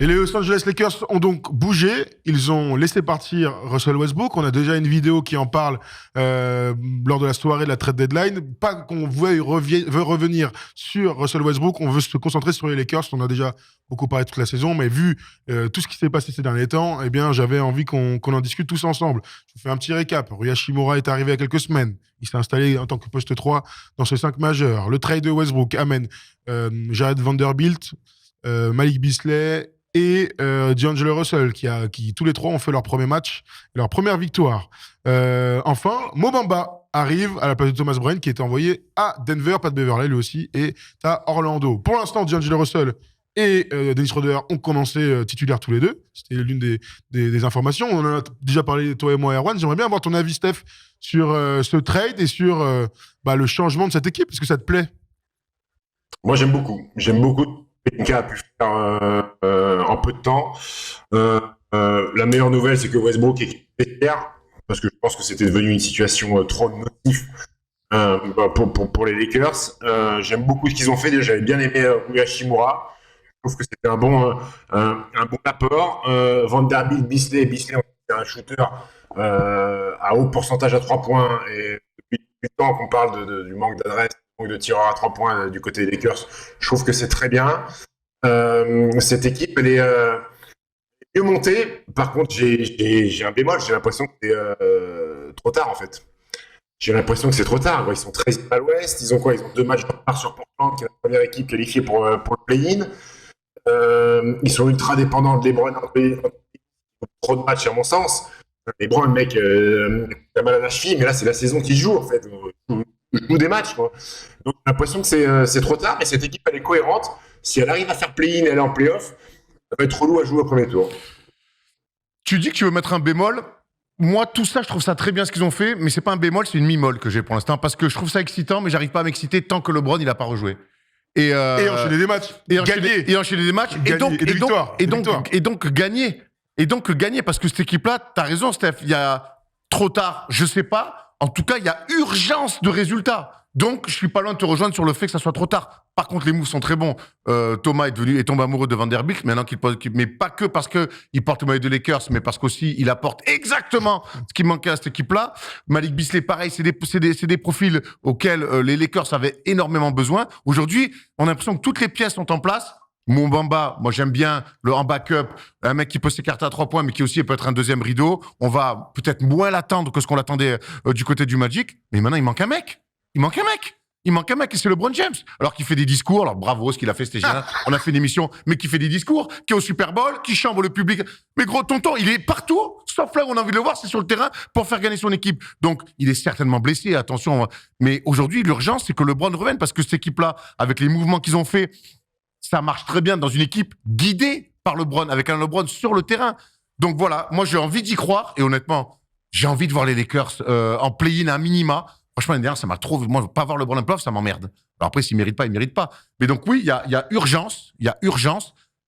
Et les Los Angeles Lakers ont donc bougé. Ils ont laissé partir Russell Westbrook. On a déjà une vidéo qui en parle lors de la soirée de la trade deadline. Pas qu'on veut revenir sur Russell Westbrook. On veut se concentrer sur les Lakers. On a déjà beaucoup parlé toute la saison. Mais vu tout ce qui s'est passé ces derniers temps, eh bien, j'avais envie qu'on en discute tous ensemble. Je vous fais un petit récap. Rui Hachimura est arrivé il y a quelques semaines. Il s'est installé en tant que poste 3 dans ces 5 majeurs. Le trade de Westbrook amène Jared Vanderbilt, Malik Beasley et D'Angelo Russell, qui tous les trois ont fait leur premier match, leur première victoire. Enfin, Mo Bamba arrive à la place de Thomas Bryant, qui était envoyé à Denver, pas de Beverley lui aussi, et à Orlando. Pour l'instant, D'Angelo Russell et Dennis Schroeder ont commencé titulaires tous les deux. C'était l'une des informations. On en a déjà parlé, toi et moi, Erwan. J'aimerais bien avoir ton avis, Steph, sur ce trade et sur le changement de cette équipe. Est-ce que ça te plaît? Moi, j'aime beaucoup. J'aime beaucoup ce que Pelinka a pu faire en peu de temps. La meilleure nouvelle, c'est que Westbrook est vestiaire, parce que je pense que c'était devenu une situation trop nocive pour les Lakers. J'aime beaucoup ce qu'ils ont fait. Déjà, j'avais bien aimé Rui Hachimura. Je trouve que c'était un bon apport. Vanderbilt, Beasley, c'est un shooter à haut pourcentage à 3 points. Et depuis le temps qu'on parle du manque d'adresse, du manque de tireurs à 3 points du côté des Lakers, je trouve que c'est très bien. Cette équipe, elle est mieux montée. Par contre, j'ai un bémol. J'ai l'impression que c'est trop tard, en fait. J'ai l'impression que c'est trop tard. Ils sont 13e à l'ouest. Ils ont quoi? Ils ont 2 matchs de retard sur Portland, qui est la première équipe qualifiée pour le play-in. Ils sont ultra dépendants de LeBron. Trop de matchs, à mon sens. LeBron, le mec, il a mal à la cheville, mais là, c'est la saison qui joue, en fait. Il joue des matchs, quoi. Donc, j'ai l'impression que c'est trop tard, mais cette équipe, elle est cohérente. Si elle arrive à faire play-in, elle est en play-off, ça va être relou à jouer au premier tour. Tu dis que tu veux mettre un bémol. Moi, tout ça, je trouve ça très bien ce qu'ils ont fait, mais c'est pas un bémol, c'est une mi-molle que j'ai pour l'instant, parce que je trouve ça excitant, mais j'arrive pas à m'exciter tant que LeBron, il a pas rejoué. Et enchaîner des matchs. Et enchaîner des matchs. Et donc gagner. Et donc gagner, parce que cette équipe-là, t'as raison, Steph, il y a trop tard, je sais pas. En tout cas, il y a urgence de résultats. Donc, je suis pas loin de te rejoindre sur le fait que ça soit trop tard. Par contre, les moves sont très bons. Thomas est tombé amoureux de Vanderbilt, maintenant mais pas que parce que il porte le maillot de Lakers, mais parce qu'aussi il apporte exactement ce qui manquait à cette équipe-là. Malik Beasley, pareil, c'est des profils auxquels les Lakers avaient énormément besoin. Aujourd'hui, on a l'impression que toutes les pièces sont en place. Mo Bamba, moi j'aime bien en backup, un mec qui peut s'écarter à 3 points, mais qui aussi peut être un deuxième rideau. On va peut-être moins l'attendre que ce qu'on l'attendait du côté du Magic, mais maintenant il manque un mec. Il manque un mec et c'est LeBron James. Alors qu'il fait des discours, alors bravo ce qu'il a fait, c'était génial. On a fait une émission, mais qui fait des discours, qui est au Super Bowl, qui chambre le public. Mais gros tonton, il est partout, sauf là où on a envie de le voir, c'est sur le terrain pour faire gagner son équipe. Donc il est certainement blessé, attention. Mais aujourd'hui, l'urgence, c'est que LeBron revienne parce que cette équipe-là, avec les mouvements qu'ils ont fait, ça marche très bien dans une équipe guidée par LeBron, avec un LeBron sur le terrain. Donc voilà, moi j'ai envie d'y croire et honnêtement, j'ai envie de voir les Lakers en play-in à minima. Franchement, l'année dernière, ça m'a trop... Moi, pas voir LeBron en playoff, ça m'emmerde. Alors après, s'il mérite pas, il mérite pas. Mais donc oui, il y a urgence,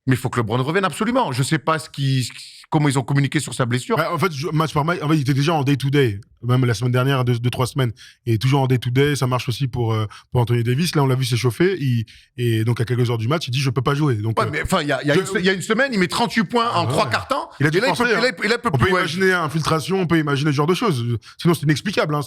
mais il faut que LeBron revienne absolument. Je sais pas comment ils ont communiqué sur sa blessure. En fait, match par match, il était déjà en day-to-day, même la semaine dernière, 2-3 semaines. Et toujours en day-to-day, ça marche aussi pour Anthony Davis. Là, on l'a vu s'échauffer. Et donc, à quelques heures du match, il dit « je peux pas jouer ». Donc, mais enfin, il y a une semaine, il met 38 points en 3 quarts temps. Il a dû penser, on peut imaginer infiltration, on peut imaginer ce genre de choses. Sinon, c'est inexplicable. Hein,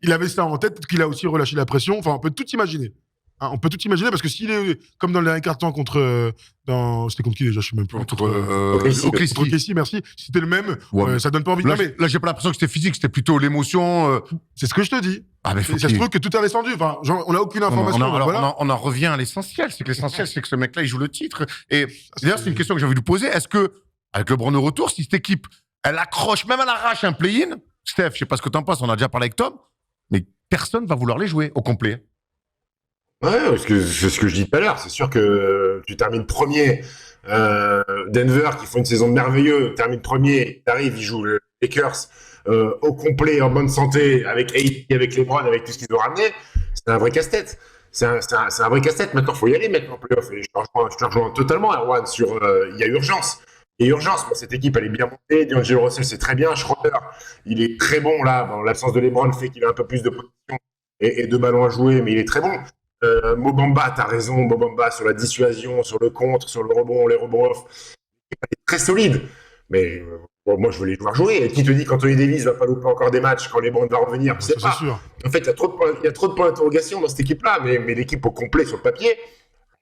il avait ça en tête, peut-être qu'il a aussi relâché la pression. Enfin, on peut tout imaginer. On peut tout imaginer parce que s'il est comme dans le dernier quart-temps c'était contre qui déjà, je sais même plus. Contre OKC, merci. Si c'était le même, ça donne pas envie. Là, j'ai pas l'impression que c'était physique, c'était plutôt l'émotion. C'est ce que je te dis. Ah, mais ça se trouve que tout est descendu. Enfin, on a aucune information. On en revient à l'essentiel. C'est que l'essentiel, c'est que ce mec-là, il joue le titre. Et d'ailleurs, c'est une question que j'ai envie de vous poser. Est-ce que, avec LeBron au retour, si cette équipe, elle accroche, même elle arrache un play-in, Steph, je sais pas ce que t'en penses, on a déjà parlé avec Tom, mais personne va vouloir les jouer au complet. Ouais, c'est ce que je dis tout à l'heure. C'est sûr que tu termines premier. Denver, qui font une saison merveilleuse, termine premier. T'arrives, ils jouent les Lakers au complet, en bonne santé, avec AD, avec LeBron, avec tout ce qu'ils ont ramené. C'est un vrai casse-tête. C'est un vrai casse-tête. Maintenant, il faut y aller maintenant en playoff. Et je te rejoins totalement, Erwan, sur il y a urgence. Il y a urgence. Cette équipe, elle est bien montée. D'Angelo Russell, c'est très bien. Schroeder, il est très bon là. Bon, l'absence de LeBron fait qu'il a un peu plus de position et de ballons à jouer, mais il est très bon. Mo Bamba, t'as raison, Mo Bamba sur la dissuasion, sur le contre, sur le rebond, les rebonds off. est très solide. Mais bon, moi, je veux les joueurs jouer. Et qui te dit qu'Anthony Davis va pas louper encore des matchs quand les bandes vont revenir? Je sais pas. Sûr. En fait, il y a trop de points d'interrogation dans cette équipe-là. Mais l'équipe au complet sur le papier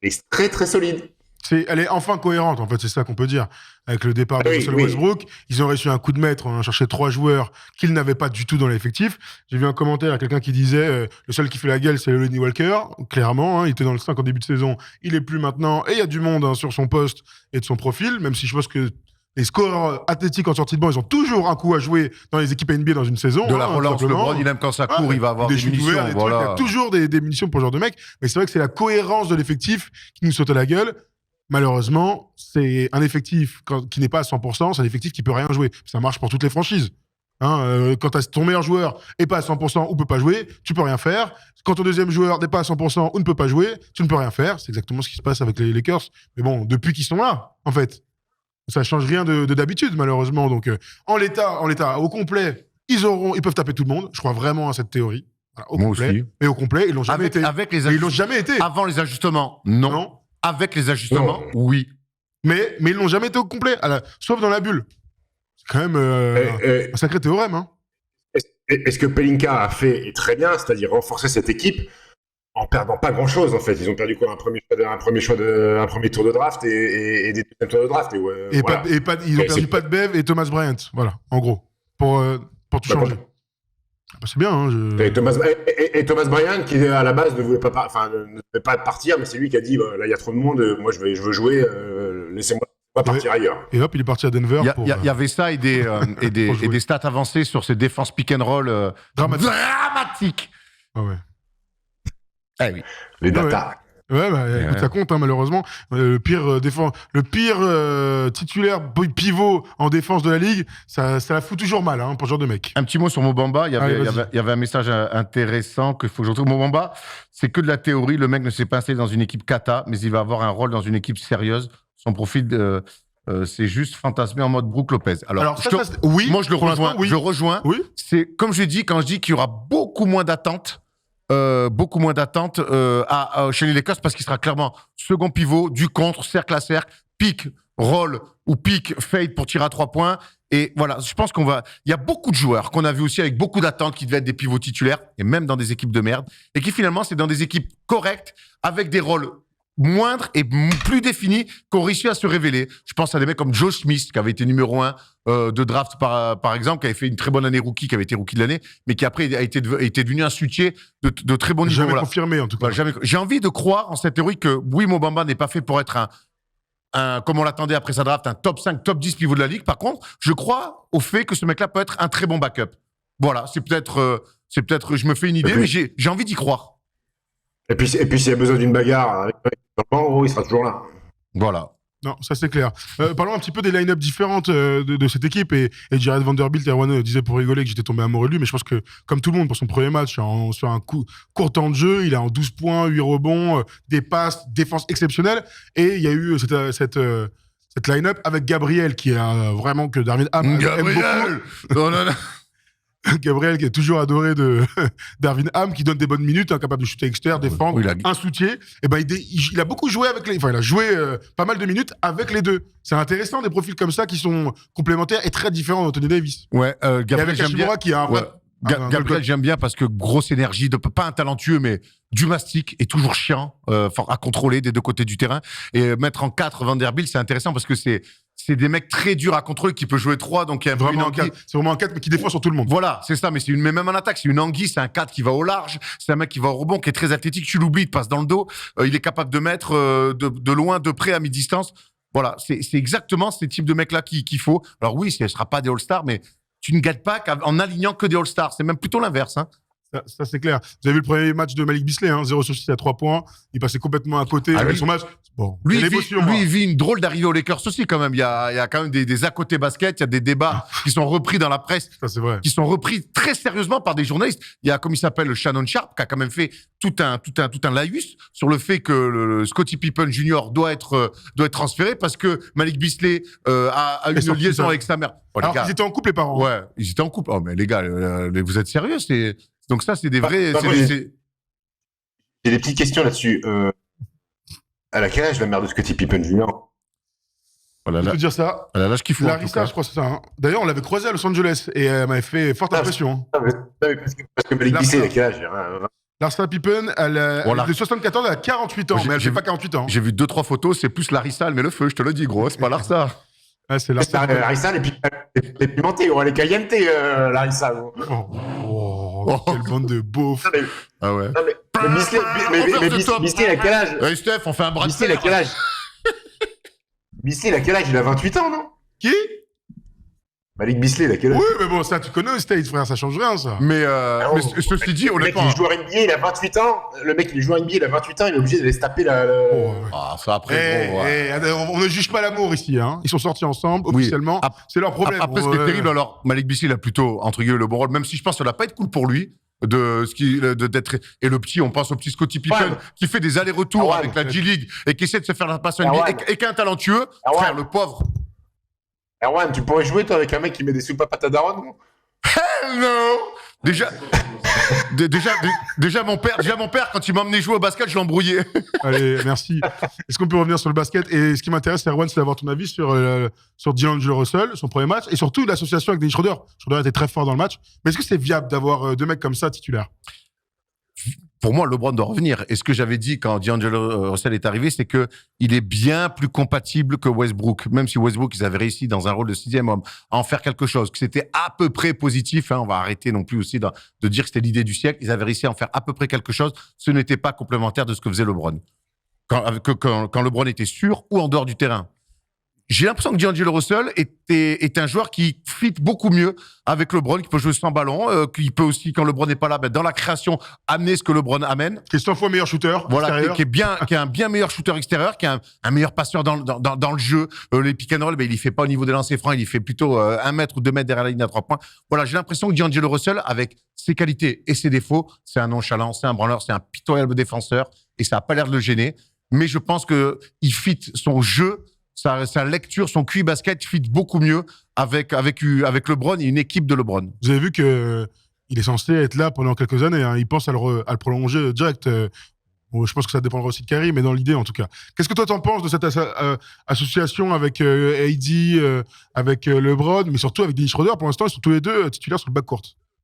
est très, très solide. Elle est enfin cohérente, en fait, c'est ça qu'on peut dire. Avec le départ de Russell Westbrook, ils ont reçu un coup de maître, on a cherché 3 joueurs qu'ils n'avaient pas du tout dans l'effectif. J'ai vu un commentaire à quelqu'un qui disait le seul qui fait la gueule, c'est Lonnie Walker. Clairement, il était dans le 5 en début de saison, il est plus maintenant, et il y a du monde sur son poste et de son profil, même si je pense que les scores athlétiques en sortie de banc, ils ont toujours un coup à jouer dans les équipes NBA dans une saison. De la relance, LeBron, il aime quand ça court, il va avoir des munitions. Ouverts, il y a toujours des munitions pour ce genre de mec. Mais c'est vrai que c'est la cohérence de l'effectif qui nous saute à la gueule. Malheureusement, c'est un effectif qui n'est pas à 100%, c'est un effectif qui peut rien jouer. Ça marche pour toutes les franchises. Quand ton meilleur joueur n'est pas à 100% ou peut pas jouer, tu peux rien faire. Quand ton deuxième joueur n'est pas à 100% ou ne peut pas jouer, tu ne peux rien faire. C'est exactement ce qui se passe avec les Lakers. Mais bon, depuis qu'ils sont là, en fait, ça change rien de d'habitude, malheureusement. Donc, en l'état, au complet, ils peuvent taper tout le monde. Je crois vraiment à cette théorie. Voilà, Moi aussi. Mais au complet, ils l'ont jamais été. Ils l'ont jamais été. Avant les ajustements, non. Avec les ajustements, oui. Mais ils l'ont jamais été au complet, sauf dans la bulle. C'est quand même un sacré théorème. Hein. Est-ce que Pelinka a fait et très bien, c'est-à-dire renforcer cette équipe en perdant pas grand-chose en fait. Ils ont perdu quoi, un premier tour de draft et des deuxièmes tours de draft. Ils ont perdu Pat Bev et Thomas Bryant, voilà, en gros, pour tout changer. C'est bien. Hein, et Thomas Bryant, qui à la base ne devait pas partir, mais c'est lui qui a dit là, il y a trop de monde, moi je veux jouer, laissez-moi partir ailleurs. Et hop, il est parti à Denver. Il y avait ça et des stats avancées sur ses défenses pick and roll dramatiques. Ah ouais. Ah oui. Les data. Ouais, écoute, ça compte, hein, malheureusement. Le pire titulaire pivot en défense de la ligue, ça la fout toujours mal, hein, pour ce genre de mec. Un petit mot sur Mo Bamba. Il y avait un message intéressant qu'il faut que je retrouve. Mo Bamba, c'est que de la théorie. Le mec ne s'est pas installé dans une équipe kata, mais il va avoir un rôle dans une équipe sérieuse. Son profil, c'est juste fantasmé en mode Brook Lopez. Alors oui, moi, je le rejoins. Oui. Je rejoins. Oui. C'est comme je dis, quand je dis qu'il y aura beaucoup moins d'attentes chez les Lakers parce qu'il sera clairement second pivot, du contre, cercle à cercle, pick, roll ou pick, fade pour tirer à 3 points. Et voilà, je pense il y a beaucoup de joueurs qu'on a vu aussi avec beaucoup d'attentes qui devaient être des pivots titulaires et même dans des équipes de merde et qui finalement, c'est dans des équipes correctes avec des rôles moindres et plus définis qu'on réussit à se révéler. Je pense à des mecs comme Joe Smith, qui avait été numéro 1 de draft, par exemple, qui avait fait une très bonne année rookie, qui avait été rookie de l'année, mais qui après a été devenu un switchier de très bon niveau. Jamais confirmé, en tout cas. J'ai envie de croire en cette théorie que, oui, Mo Bamba n'est pas fait pour être comme on l'attendait après sa draft, un top 5, top 10 pivot de la ligue. Par contre, je crois au fait que ce mec-là peut être un très bon backup. Voilà, c'est peut-être, je me fais une idée, mais j'ai envie d'y croire. Et puis s'il y a besoin d'une bagarre, en gros, il sera toujours là. Voilà. Non, ça c'est clair. Parlons un petit peu des line-up différentes de cette équipe. Et Jared Vanderbilt, Erwan disait pour rigoler que j'étais tombé amoureux de lui, mais je pense que, comme tout le monde, pour son premier match, sur un court temps de jeu, il est en 12 points, 8 rebonds, des passes, défense exceptionnelle. Et il y a eu cette line-up avec Gabriel, qui a vraiment que Darvin Ham aime beaucoup. Non. Gabriel, qui est toujours adoré de Darvin Ham, qui donne des bonnes minutes, capable de shooter extérieur, défendre, un soutien. Et ben, il a beaucoup joué avec il a joué pas mal de minutes avec les deux. C'est intéressant, des profils comme ça qui sont complémentaires et très différents d'Anthony Davis. Ouais, Gabriel, j'aime bien. Qui a Gabriel, j'aime bien parce que grosse énergie, pas un talentueux, mais du mastic et toujours chiant à contrôler des deux côtés du terrain. Et mettre en 4 Vanderbilt, c'est intéressant parce que c'est des mecs très durs à contrôler qui peut jouer 3, donc il y a vraiment une anguille. C'est vraiment un 4 mais qui défend sur tout le monde. Voilà, c'est ça, mais même en attaque, c'est une anguille, c'est un 4 qui va au large, c'est un mec qui va au rebond, qui est très athlétique, tu l'oublies, il te passe dans le dos, il est capable de mettre de loin, de près, à mi-distance. Voilà, c'est exactement ces types de mecs-là qu'il faut. Alors oui, ce ne sera pas des All-Stars, mais tu ne gagnes pas en alignant que des All-Stars. C'est même plutôt l'inverse, hein. Ça, c'est clair. Vous avez vu le premier match de Malik Beasley, 0 sur 6 à 3 points. Il passait complètement à côté avec son match. Bon, lui, il vit une drôle d'arrivée aux Lakers aussi, quand même. Il y a quand même des à côté basket. Il y a des débats qui sont repris dans la presse. Ça, c'est vrai. Qui sont repris très sérieusement par des journalistes. Il y a, comme il s'appelle, Shannon Sharp, qui a quand même fait tout un laïus sur le fait que le Scottie Pippen Jr. doit être transféré parce que Malik Beasley a une liaison avec sa mère. Oh, alors, ils étaient en couple, les parents. Ouais, ils étaient en couple. Oh, mais les gars, vous êtes sérieux? Donc ça, c'est des vrais... J'ai des petites questions là-dessus. À laquelle âge la mère de Scottie Pippen Jr. Voilà, je peux dire ça. Voilà, l'âge qu'il faut. Larissa, je crois que c'est ça. Hein. D'ailleurs, on l'avait croisé à Los Angeles et elle m'avait fait forte impression. Parce que Malik Beasley, il a quel âge? Larissa Pippen, elle est de 74, elle a 48 ans, mais elle fait pas 48 ans. J'ai vu 2-3 photos, c'est plus Larissa, elle met le feu, je te le dis, gros, c'est pas Larissa. Ouais, c'est Larissa. Larissa, elle est pimentée, elle est caliente, Larissa. Quelle bande de beaufs. Ah ouais. Mais Beasley, il a quel âge? Hey Steph, on fait un bras de fer. Beasley, il a quel âge? Beasley, il a quel âge? Il a 28 ans, non? Qui? Malik Beasley, il a quel âge? Oui, mais bon, ça, tu connais aux States, frère, ça change rien, ça. Mais ceci dit, honnêtement. Le mec, il joue à NBA, il a 28 ans. Le mec, il joue à NBA, il a 28 ans, il est obligé d'aller se taper la. Ah, ça après, on ne juge pas l'amour ici, hein. Ils sont sortis ensemble, officiellement. C'est leur problème. Après, ce qui est terrible, alors, Malik Beasley, il a plutôt, entre guillemets, le bon rôle, même si je pense que ça va pas être cool pour lui. D'être et le petit, on pense au petit Scottie Pippen qui fait des allers-retours avec la G-League et qui essaie de se faire la passe NBA et qui est un talentueux, frère, le pauvre. Erwan, tu pourrais jouer toi avec un mec qui met des soupapes à ta daronne? Hell no. Déjà mon père quand il m'a emmené jouer au basket, je l'ai embrouillé. Allez, merci. Est-ce qu'on peut revenir sur le basket? Et ce qui m'intéresse, Erwan, c'est d'avoir ton avis sur D'Angelo Russell, son premier match, et surtout l'association avec Dennis Schroeder. Schroeder était très fort dans le match. Mais est-ce que c'est viable d'avoir deux mecs comme ça titulaires? Pour moi, LeBron doit revenir. Et ce que j'avais dit quand D'Angelo Russell est arrivé, c'est que il est bien plus compatible que Westbrook. Même si Westbrook, ils avaient réussi dans un rôle de 6e homme à en faire quelque chose, que c'était à peu près positif. Hein, on va arrêter non plus aussi de dire que c'était l'idée du siècle. Ils avaient réussi à en faire à peu près quelque chose. Ce n'était pas complémentaire de ce que faisait LeBron. Quand LeBron était sûr ou en dehors du terrain. J'ai l'impression que D'Angelo Russell est un joueur qui fit beaucoup mieux avec LeBron, qui peut jouer sans ballon, qui peut aussi, quand LeBron n'est pas là, dans la création, amener ce que LeBron amène. Qui est 100 fois meilleur shooter. Voilà, qui est un bien meilleur shooter extérieur, qui est un meilleur passeur dans le jeu. Les pick and roll, il y fait pas au niveau des lancers francs, il y fait plutôt 1 mètre ou 2 mètres derrière la ligne à 3 points. Voilà, j'ai l'impression que D'Angelo Russell, avec ses qualités et ses défauts, c'est un nonchalant, c'est un branleur, c'est un pitoyable défenseur, et ça a pas l'air de le gêner. Mais je pense que il fit son jeu, sa lecture, son QI basket fit beaucoup mieux avec LeBron et une équipe de LeBron. Vous avez vu que il est censé être là pendant quelques années. Hein. Il pense à le prolonger direct. Bon, je pense que ça dépendra aussi de Kyrie, mais dans l'idée en tout cas. Qu'est-ce que toi t'en penses de cette association avec AD, avec LeBron, mais surtout avec Dennis Schroeder? Pour l'instant, ils sont tous les deux titulaires sur le backcourt.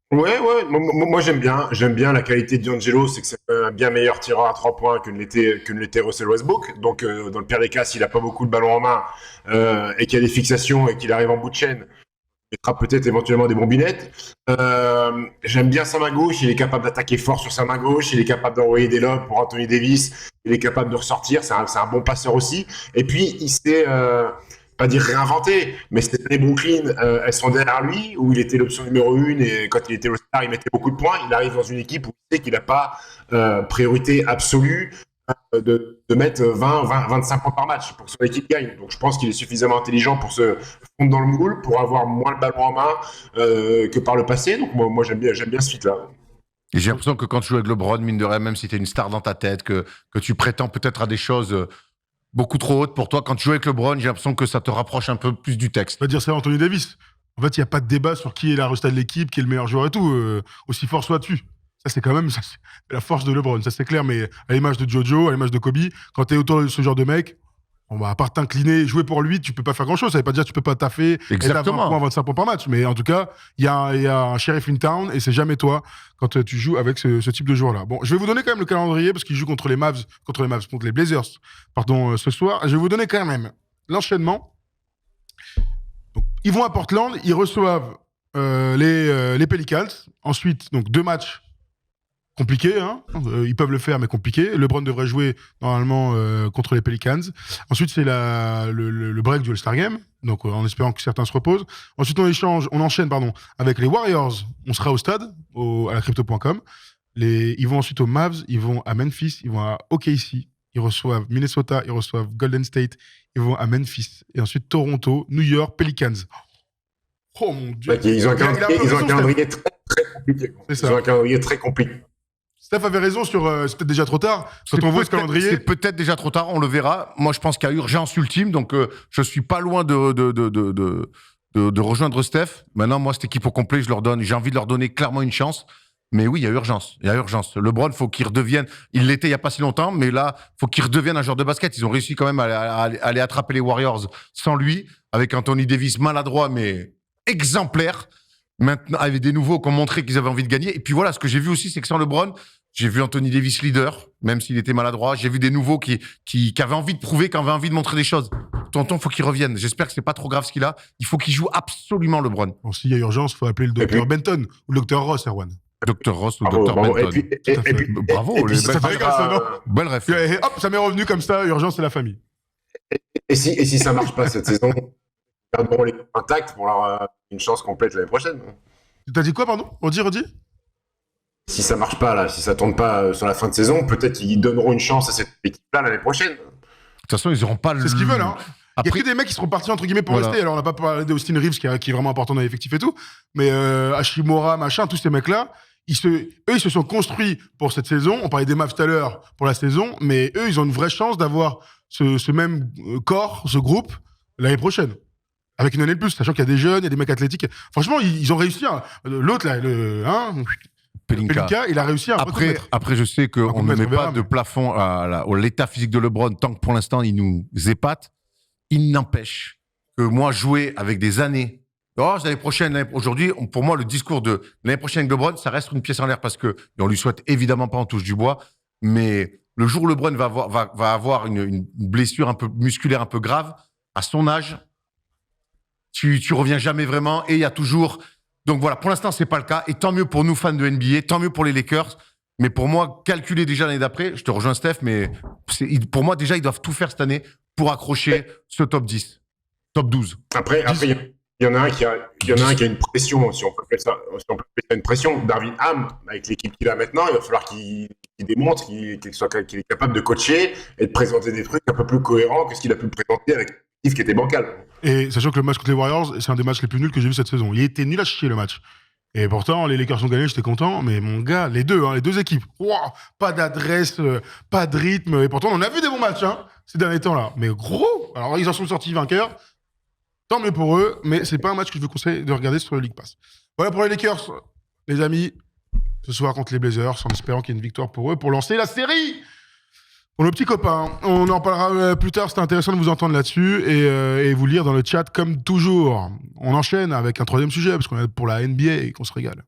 Ouais, moi j'aime bien la qualité de D'Angelo, c'est que c'est un bien meilleur tireur à 3 points que ne l'était Russell Westbrook. Donc dans le pire des cas, s'il a pas beaucoup de ballons en main et qu'il y a des fixations et qu'il arrive en bout de chaîne, il mettra peut-être éventuellement des bombinettes. J'aime bien sa main gauche, il est capable d'attaquer fort sur sa main gauche, il est capable d'envoyer des lobes pour Anthony Davis, il est capable de ressortir, c'est un bon passeur aussi. Et puis il s'est pas dire réinventé, mais cette année Brooklyn, elles sont derrière lui, où il était l'option numéro 1 et quand il était au star, il mettait beaucoup de points. Il arrive dans une équipe où il sait qu'il n'a pas priorité absolue de mettre 20-25 points par match pour que son équipe gagne. Donc je pense qu'il est suffisamment intelligent pour se fondre dans le moule, pour avoir moins le ballon en main que par le passé. Donc moi j'aime bien ce fit-là. Et j'ai l'impression que quand tu joues avec LeBron, mine de rien, même si tu es une star dans ta tête, que tu prétends peut-être à des choses beaucoup trop haute pour toi. Quand tu joues avec LeBron, j'ai l'impression que ça te rapproche un peu plus du texte. On va dire ça à Anthony Davis. En fait, il n'y a pas de débat sur qui est la resta de l'équipe, qui est le meilleur joueur et tout. Aussi fort soit-tu. Ça, c'est quand même c'est la force de LeBron, ça c'est clair. Mais à l'image de Jojo, à l'image de Kobe, quand tu es autour de ce genre de mec, on va à part t'incliner, jouer pour lui, tu peux pas faire grand-chose. Ça veut pas dire que tu peux pas taffer, exactement, 20 points, 25 points par match. Mais en tout cas, il y a un sheriff in town et c'est jamais toi quand tu joues avec ce type de joueur-là. Bon, je vais vous donner quand même le calendrier parce qu'il joue contre les Blazers, ce soir. Je vais vous donner quand même l'enchaînement. Donc, ils vont à Portland, ils reçoivent les Pelicans. Ensuite, donc 2 matchs compliqué, hein. Ils peuvent le faire, mais compliqué. LeBron devrait jouer normalement contre les Pelicans. Ensuite, c'est le break du All-Star Game, donc en espérant que certains se reposent. Ensuite, on enchaîne avec les Warriors. On sera au stade, à la crypto.com. Ils vont ensuite aux Mavs, ils vont à Memphis, ils vont à OKC, ils reçoivent Minnesota, ils reçoivent Golden State, ils vont à Memphis. Et ensuite, Toronto, New York, Pelicans. Oh mon Dieu. Ouais, ils ont un calendrier très, très compliqué. Ils ont un calendrier très compliqué. Steph avait raison sur c'est peut-être déjà trop tard. Quand on voit ce calendrier. C'est peut-être déjà trop tard, on le verra. Moi, je pense qu'il y a urgence ultime, donc je suis pas loin de rejoindre Steph. Maintenant, moi, cette équipe au complet, j'ai envie de leur donner clairement une chance. Mais oui, il y a urgence. Il y a urgence. LeBron, faut qu'il redevienne. Il l'était il y a pas si longtemps, mais là, faut qu'il redevienne un joueur de basket. Ils ont réussi quand même à aller attraper les Warriors sans lui, avec Anthony Davis maladroit mais exemplaire. Maintenant, avec des nouveaux qui ont montré qu'ils avaient envie de gagner. Et puis voilà, ce que j'ai vu aussi, c'est que sans LeBron, j'ai vu Anthony Davis leader, même s'il était maladroit. J'ai vu des nouveaux qui avaient envie de prouver, qui avaient envie de montrer des choses. Tonton, faut qu'il revienne. J'espère que c'est pas trop grave ce qu'il a. Il faut qu'il joue absolument LeBron. Bon, s'il y a urgence, il faut appeler le docteur Benton ou le docteur Ross, Erwan. Dr Ross ou Dr Benton. Et puis, bravo, ça fait ça, non? Belle ref. Et hop, ça m'est revenu comme ça, urgence, c'est la famille. Et si ça marche pas cette saison, gardons les intacts pour avoir une chance complète l'année prochaine. T'as dit quoi, pardon? Redis. Si ça marche pas, là, si ça tourne pas sur la fin de saison, peut-être qu'ils donneront une chance à cette équipe-là l'année prochaine. De toute façon, ils auront pas le. C'est ce qu'ils veulent, hein. Après... Il y a que des mecs qui seront partis entre guillemets pour rester. Alors on n'a pas parlé d'Austin Reeves qui est vraiment important dans l'effectif et tout, mais Hashimura, machin, tous ces mecs-là, ils se sont construits pour cette saison. On parlait des Mavs tout à l'heure pour la saison, mais eux, ils ont une vraie chance d'avoir ce même corps, ce groupe l'année prochaine. Avec une année de plus, sachant qu'il y a des jeunes, il y a des mecs athlétiques. Franchement, ils ont réussi. L'autre, là, Pelinka, il a réussi à Après, je sais qu'on ne met pas de plafond à l'état physique de LeBron tant que pour l'instant, il nous épate. Il n'empêche que moi, jouer avec des années... l'année prochaine, aujourd'hui, pour moi, le discours de l'année prochaine avec LeBron, ça reste une pièce en l'air parce que, et on lui souhaite évidemment pas, on touche du bois, mais le jour où LeBron va avoir une blessure un peu musculaire, un peu grave, à son âge, tu reviens jamais vraiment et il y a toujours... Donc voilà, pour l'instant, c'est pas le cas. Et tant mieux pour nous, fans de NBA, tant mieux pour les Lakers. Mais pour moi, calculer déjà l'année d'après, je te rejoins, Steph, mais pour moi, déjà, ils doivent tout faire cette année pour accrocher ce top 10, top 12. Après, il y en a un qui a une pression, si on peut appeler ça une pression. Darvin Ham, avec l'équipe qu'il a maintenant, il va falloir qu'il démontre qu'il est capable de coacher et de présenter des trucs un peu plus cohérents que ce qu'il a pu présenter avec l'équipe qui était bancal. Et sachant que le match contre les Warriors, c'est un des matchs les plus nuls que j'ai vu cette saison. Il était nul à chier, le match. Et pourtant, les Lakers ont gagné, j'étais content. Mais mon gars, les deux équipes, wow, pas d'adresse, pas de rythme. Et pourtant, on a vu des bons matchs ces derniers temps-là. Mais gros, alors ils en sont sortis vainqueurs. Tant mieux pour eux, mais c'est pas un match que je vous conseille de regarder sur le League Pass. Voilà pour les Lakers, les amis. Ce soir contre les Blazers, en espérant qu'il y ait une victoire pour eux pour lancer la série. Pour nos petits copains, on en parlera plus tard. C'était intéressant de vous entendre là-dessus et vous lire dans le chat comme toujours. On enchaîne avec un troisième sujet parce qu'on est pour la NBA et qu'on se régale.